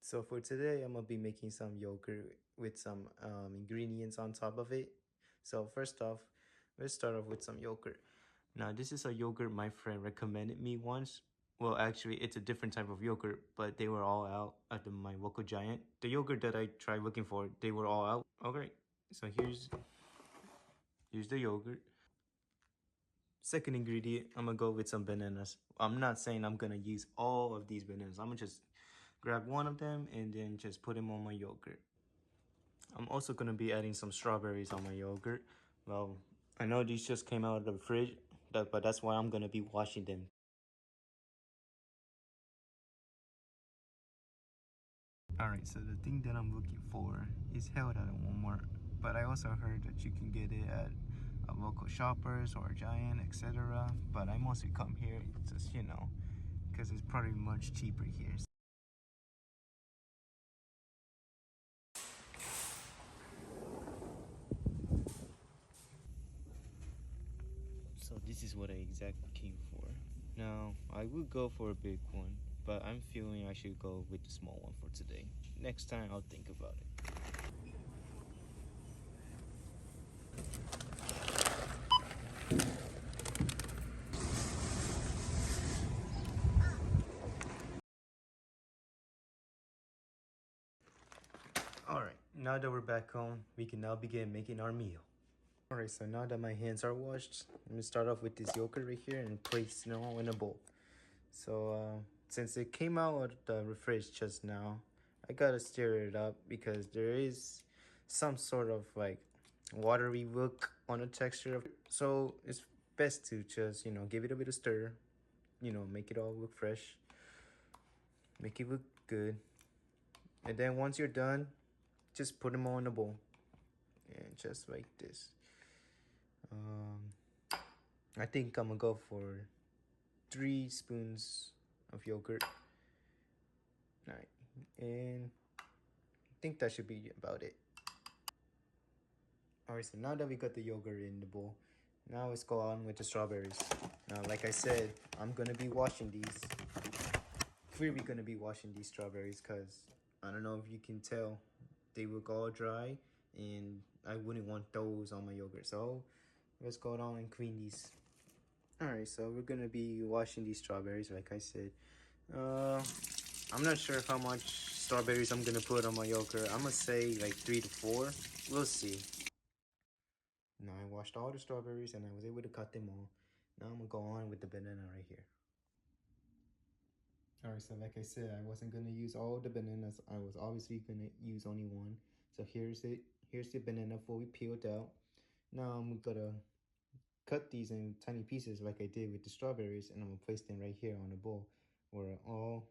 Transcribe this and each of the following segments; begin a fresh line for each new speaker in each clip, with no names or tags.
So for today, I'm gonna be making some yogurt with some ingredients on top of it. So first off, let's start off with some yogurt. Now this is a yogurt my friend recommended me once. Well, actually, it's a different type of yogurt, but they were all out at my local giant. The yogurt that I tried looking for, they were all out. Okay, so here's the yogurt. Second ingredient, I'm gonna go with some bananas. I'm not saying I'm gonna use all of these bananas. I'm gonna just grab one of them and then just put them on my yogurt. I'm also gonna be adding some strawberries on my yogurt. Well, I know these just came out of the fridge, but that's why I'm gonna be washing them. Alright, so the thing that I'm looking for is held at a Walmart, but I also heard that you can get it at a local shoppers or a giant, etc. But I mostly come here just, because it's probably much cheaper here. So this is what I exactly came for. Now, I would go for a big one, but I'm feeling I should go with the small one for today. Next time, I'll think about it. Alright, now that we're back home, we can now begin making our meal. Alright, so now that my hands are washed, I'm gonna start off with this yogurt right here and place it all in a bowl. So, since it came out of the fridge just now, I gotta stir it up because there is some sort of like watery look on the texture of it. So it's best to just, give it a bit of stir, make it all look fresh, make it look good. And then once you're done, just put them all in a bowl. And just like this. I think I'm gonna go for 3 spoons of yogurt. Alright, and I think that should be about it. Alright, so now that we got the yogurt in the bowl, now let's go on with the strawberries. Now, like I said, I'm gonna be washing these. Clearly gonna be washing these strawberries because I don't know if you can tell, they look all dry and I wouldn't want those on my yogurt. So let's go on and clean these. Alright, so we're gonna be washing these strawberries, like I said. I'm not sure how much strawberries I'm gonna put on my yogurt. I'm gonna say like 3 to 4. We'll see. Now I washed all the strawberries and I was able to cut them all. Now I'm gonna go on with the banana right here. Alright, so like I said, I wasn't gonna use all the bananas. I was obviously gonna use only one. So here's it. Here's the banana fully peeled out. Now I'm gonna cut these in tiny pieces like I did with the strawberries, and I'm gonna place them right here on the bowl where all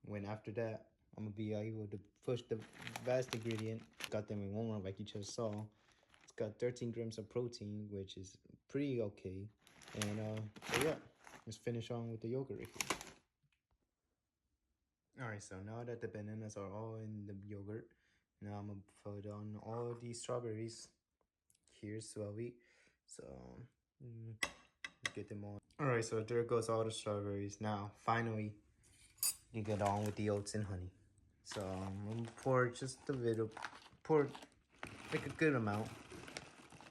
when after that I'm gonna be able to push the vast ingredient. Got them in one like you just saw. It's got 13 grams of protein, which is pretty okay. And so yeah, let's finish on with the yogurt right here. Alright, so now that the bananas are all in the yogurt, now I'm gonna put on all these strawberries. Here's slowly. So get them all. Alright, so there goes all the strawberries. Now, finally, you get on with the oats and honey. So I'm gonna pour just a little, pour like a good amount.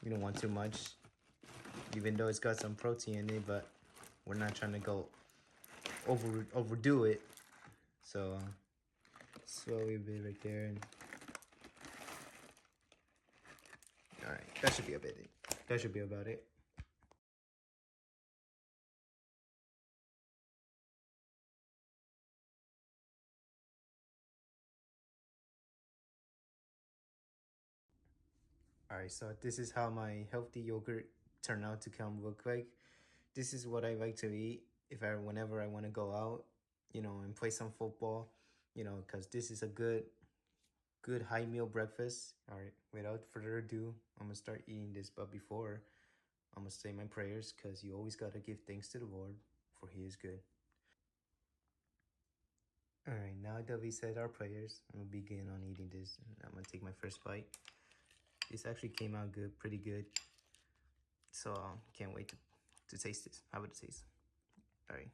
You don't want too much, even though it's got some protein in it, but we're not trying to go overdo it. So slowly a bit right there. And all right, that should be a bit it. That should be about it. All right, so this is how my healthy yogurt turned out to come look like. This is what I like to eat whenever I want to go out, and play some football, because this is a good high meal breakfast. All right, without further ado, I'm gonna start eating this. But before, I'm gonna say my prayers because you always gotta give thanks to the Lord, for He is good. All right, now that we said our prayers, I'm gonna begin on eating this. I'm gonna take my first bite. This actually came out good, pretty good. So can't wait to taste this. How about the taste? All right.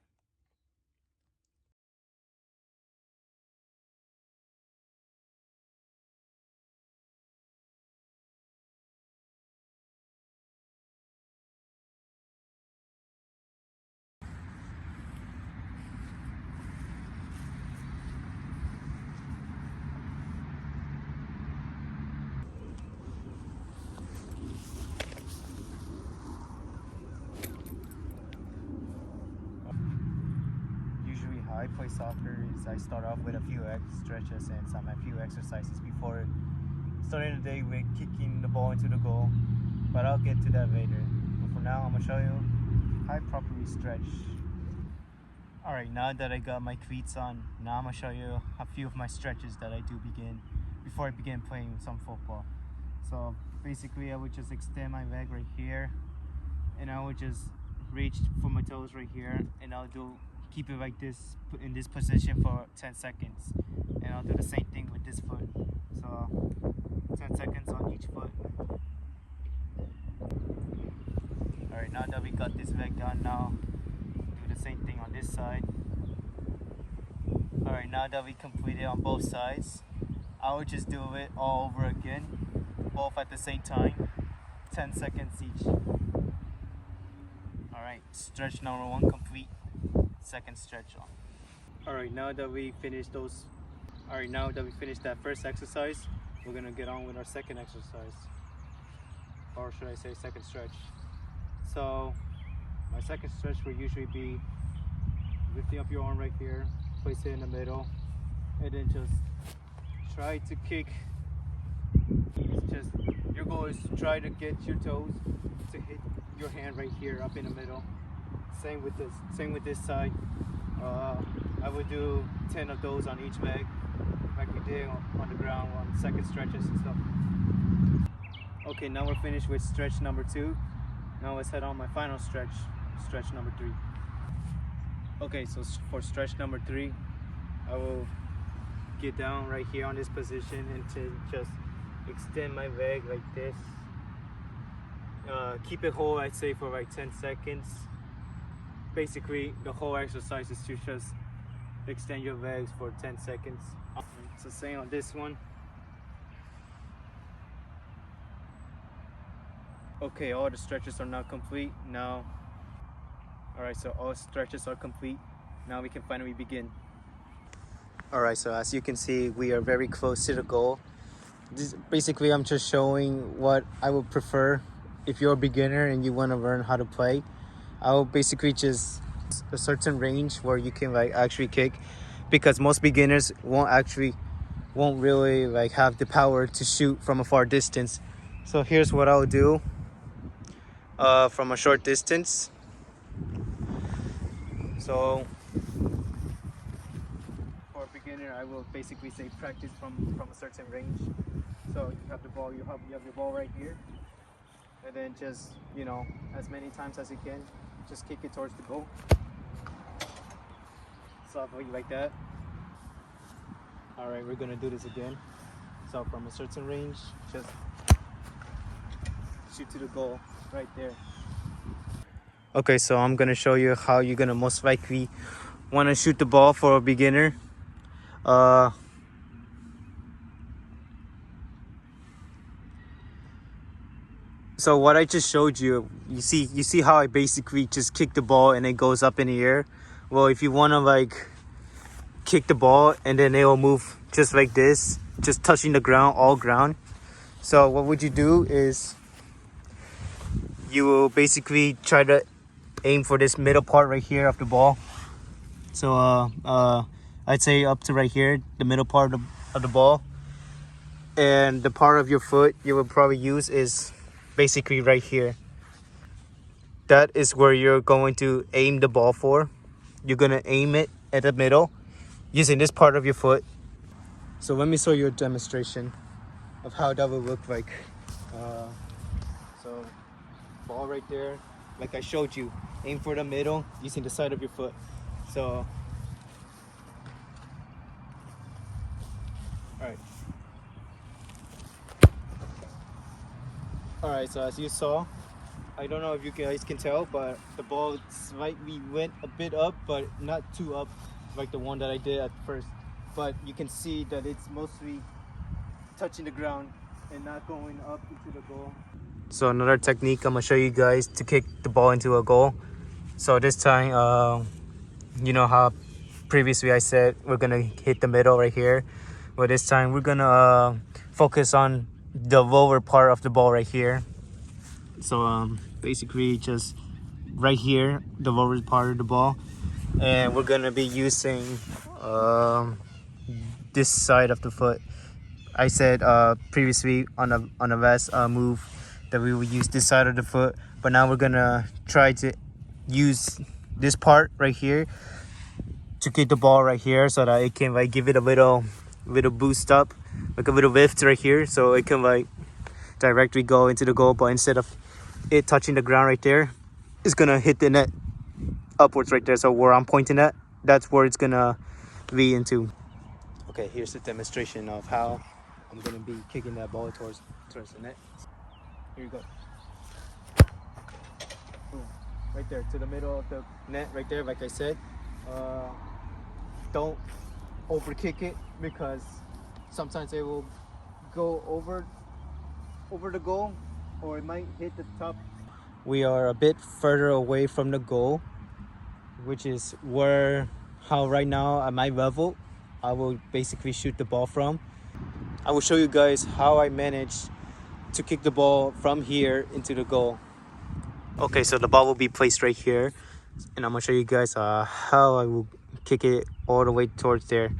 I play soccer is I start off with a few stretches and a few exercises before starting the day with kicking the ball into the goal. But I'll get to that later. But for now, I'm gonna show you how I properly stretch. Alright, now that I got my cleats on, now I'm gonna show you a few of my stretches that I do before I begin playing some football. So basically, I would just extend my leg right here, and I would just reach for my toes right here, and I'll keep it like this in this position for 10 seconds, and I'll do the same thing with this foot. So 10 seconds on each foot. Alright, now that we got this leg done, now do the same thing on this side. Alright, now that we completed on both sides, I would just do it all over again, both at the same time, 10 seconds each. Alright, stretch number 1 complete. Second stretch on. Alright, now that we finished that first exercise, we're gonna get on with our second exercise. Or should I say second stretch. So my second stretch will usually be lifting up your arm right here, place it in the middle, and then just try to kick. It's just, your goal is to try to get your toes to hit your hand right here up in the middle. Same with this side. I would do 10 of those on each leg, like we did on the ground on second stretches and stuff. Okay, now we're finished with stretch number 2. Now let's head on my final stretch number 3. Okay, so for stretch number 3, I will get down right here on this position and to just extend my leg like this. Keep it whole, I'd say, for like 10 seconds. Basically, the whole exercise is to just extend your legs for 10 seconds. So same on this one. Okay, all the stretches are now complete. Now, alright, so all stretches are complete. Now we can finally begin. Alright, so as you can see, we are very close to the goal. Basically, I'm just showing what I would prefer if you're a beginner and you want to learn how to play. I will basically just a certain range where you can like actually kick, because most beginners won't really like have the power to shoot from a far distance. So here's what I'll do from a short distance. So for a beginner, I will basically say practice from a certain range. So you have the ball, you have your ball right here, and then just, you know, as many times as you can, just kick it towards the goal. Softly like that. Alright, we're gonna do this again. So from a certain range, just shoot to the goal right there. Okay, so I'm gonna show you how you're gonna most likely wanna shoot the ball for a beginner. So what I just showed you, you see how I basically just kick the ball and it goes up in the air. Well, if you want to like kick the ball and then it will move just like this, just touching the ground, all ground. So what would you do is you will basically try to aim for this middle part right here of the ball. So I'd say up to right here, the middle part of the ball. And the part of your foot you will probably use is basically right here. That is where you're going to aim the ball for. You're gonna aim it at the middle using this part of your foot. So let me show you a demonstration of how that will look like. So ball right there, like I showed you, aim for the middle using the side of your foot. So Alright, so as you saw, I don't know if you guys can tell, but the ball slightly went a bit up, but not too up like the one that I did at first. But you can see that it's mostly touching the ground and not going up into the goal. So another technique I'm gonna show you guys to kick the ball into a goal. So this time, you know how previously I said we're gonna hit the middle right here. Well, this time we're gonna focus on the lower part of the ball right here. So basically just right here, the lower part of the ball, and we're gonna be using this side of the foot. I said previously on a last move that we would use this side of the foot, but now we're gonna try to use this part right here to kick the ball right here, so that it can like give it a little boost up, like a little lift right here, so it can like directly go into the goal. But instead of it touching the ground right there, it's gonna hit the net upwards right there. So where I'm pointing at, that's where it's gonna be into. Okay, here's the demonstration of how I'm gonna be kicking that ball towards the net. Here you go. Boom. Right there to the middle of the net right there. Like I said, don't over kick it, because sometimes it will go over the goal, or it might hit the top. We are a bit further away from the goal, which is how right now at my level I will basically shoot the ball from. I will show you guys how I managed to kick the ball from here into the goal. Okay, so the ball will be placed right here, and I'm gonna show you guys how I will kick it all the way towards there.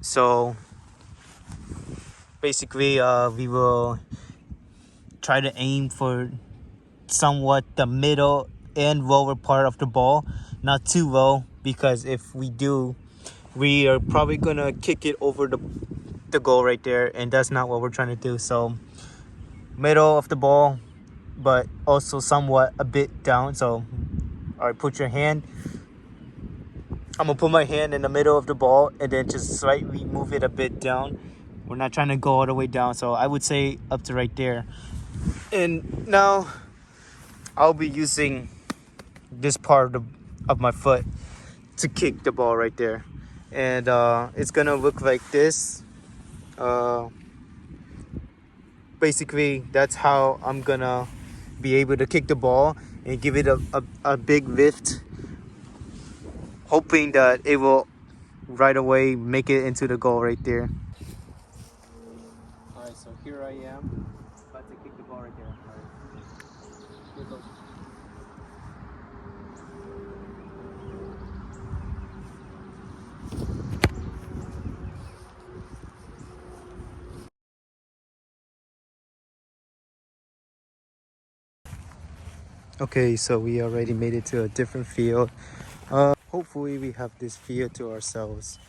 So basically we will try to aim for somewhat the middle and lower part of the ball, not too low, because if we do, we are probably gonna kick it over the goal right there, and that's not what we're trying to do. So middle of the ball, but also somewhat a bit down. So all right, put your hand, I'm gonna put my hand in the middle of the ball and then just slightly move it a bit down. We're not trying to go all the way down, so I would say up to right there. And now I'll be using this part of my foot to kick the ball right there, and it's gonna look like this. Basically that's how I'm gonna be able to kick the ball and give it a big lift, hoping that it will right away make it into the goal right there. All right, so here I am about to kick the ball right there. All right, here goes. Okay, so we already made it to a different field. Hopefully we have this field to ourselves.